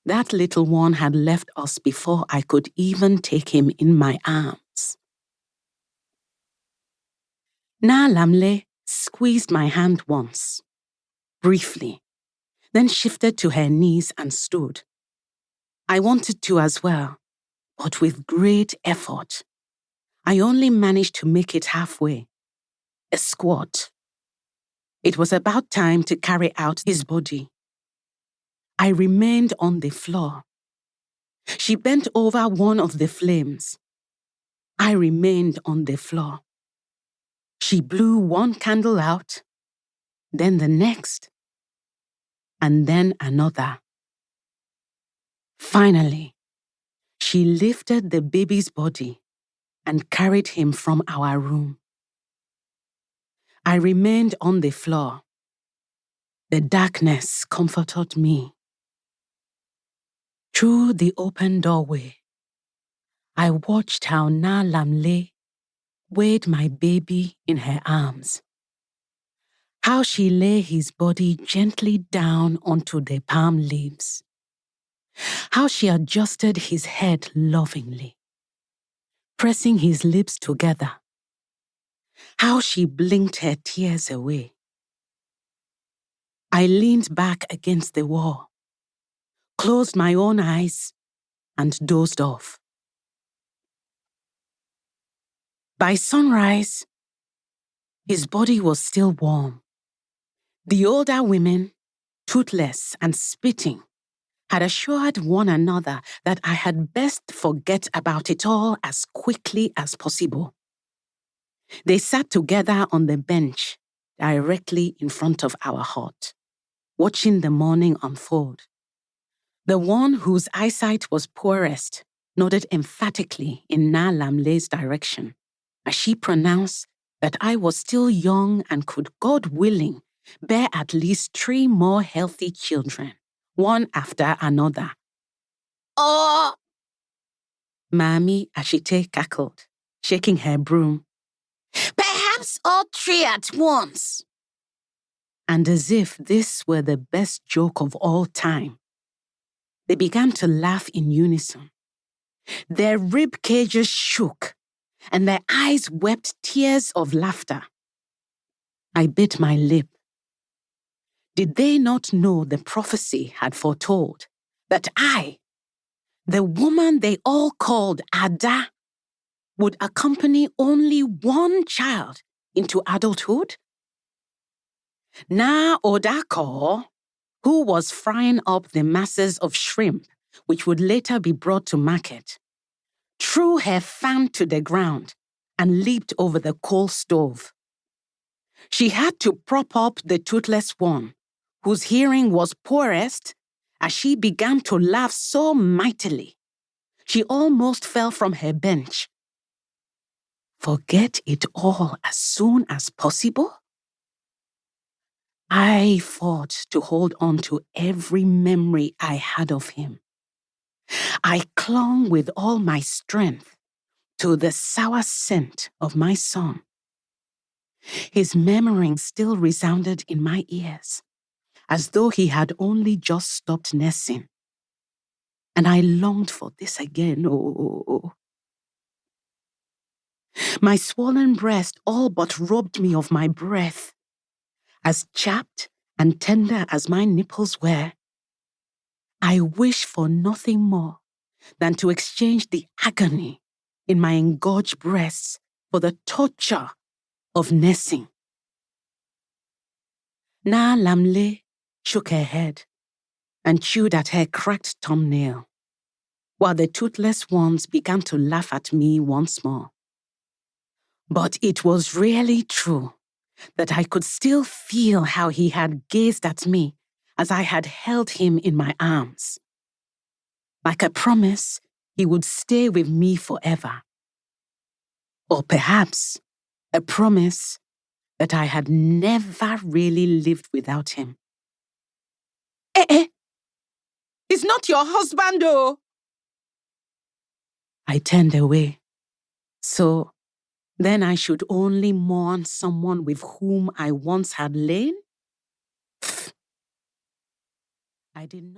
That little one had left us before I could even take him in my arms. Na Lamle squeezed my hand once, briefly, then shifted to her knees and stood. I wanted to as well, but with great effort. I only managed to make it halfway, a squat. It was about time to carry out his body. I remained on the floor. She bent over one of the flames. I remained on the floor. She blew one candle out, then the next, and then another. Finally, she lifted the baby's body and carried him from our room. I remained on the floor. The darkness comforted me. Through the open doorway, I watched how Na Lamle weighed my baby in her arms, how she lay his body gently down onto the palm leaves, how she adjusted his head lovingly, pressing his lips together, how she blinked her tears away. I leaned back against the wall, closed my own eyes, and dozed off. By sunrise, his body was still warm. The older women, toothless and spitting, had assured one another that I had best forget about it all as quickly as possible. They sat together on the bench directly in front of our hut, watching the morning unfold. The one whose eyesight was poorest nodded emphatically in Na Lamle's direction, as she pronounced that I was still young and could, God willing, bear at least 3 more healthy children, one after another. Oh! Mami Ashite cackled, shaking her broom. Perhaps all 3 at once. And as if this were the best joke of all time, they began to laugh in unison. Their rib cages shook, and their eyes wept tears of laughter. I bit my lip. Did they not know the prophecy had foretold that I, the woman they all called Ada, would accompany only one child into adulthood? Na Odako, who was frying up the masses of shrimp which would later be brought to market, threw her fan to the ground and leaped over the coal stove. She had to prop up the toothless one, whose hearing was poorest, as she began to laugh so mightily. She almost fell from her bench. Forget it all as soon as possible? I fought to hold on to every memory I had of him. I clung with all my strength to the sour scent of my son. His memory still resounded in my ears, as though he had only just stopped nursing. And I longed for this again, oh. My swollen breast all but robbed me of my breath. As chapped and tender as my nipples were, I wished for nothing more than to exchange the agony in my engorged breasts for the torture of nursing. Na Lamle shook her head and chewed at her cracked thumbnail, while the toothless ones began to laugh at me once more. But it was really true that I could still feel how he had gazed at me as I had held him in my arms. Like a promise, he would stay with me forever. Or perhaps a promise that I had never really lived without him. He's not your husband, oh! I turned away. So then I should only mourn someone with whom I once had lain? I did not.